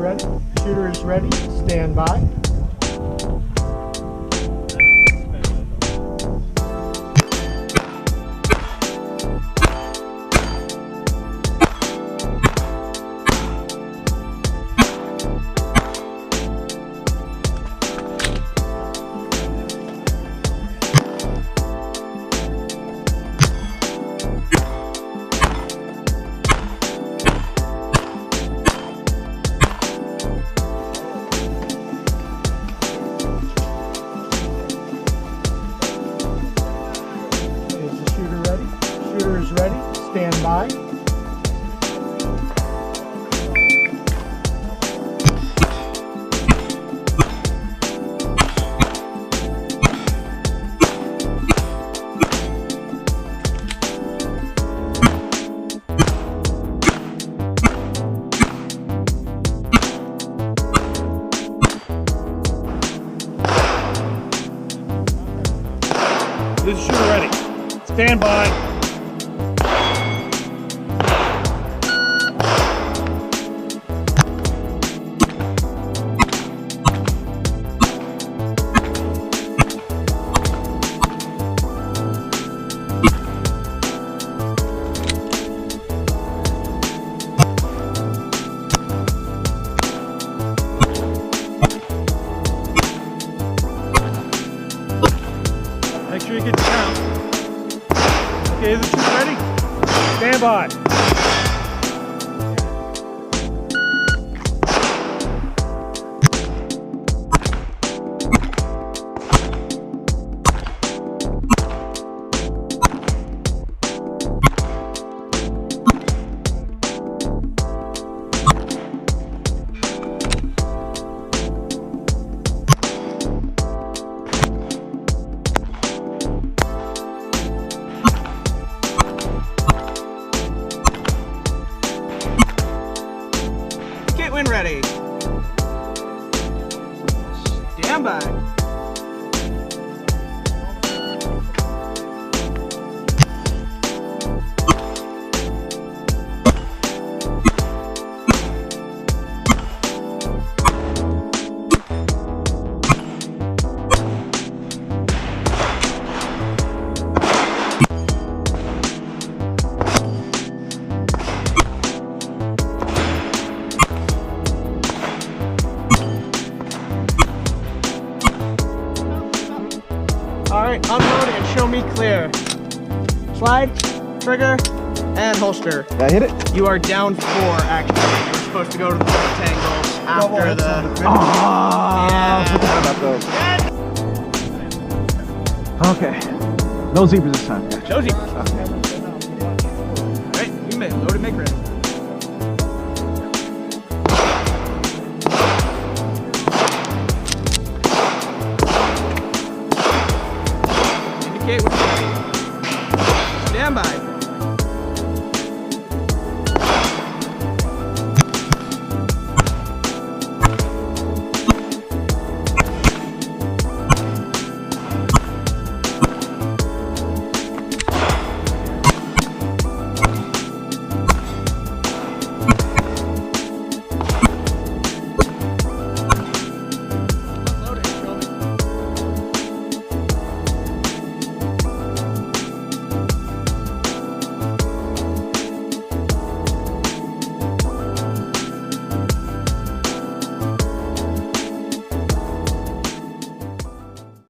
ready? Shooter is ready. Stand by. Shooter is ready. Stand by. This is shooter ready. Stand by. Make sure you get the count. Okay, is the shooter ready? Stand by. When ready. Stand by. Alright, unload and show me clear. Slide, trigger, and holster. Did I hit it? You are down 4 actually. You're supposed to go to the rectangles after the... Oh, okay. No zebras this time. No zebras. Alright, you may load and make ready.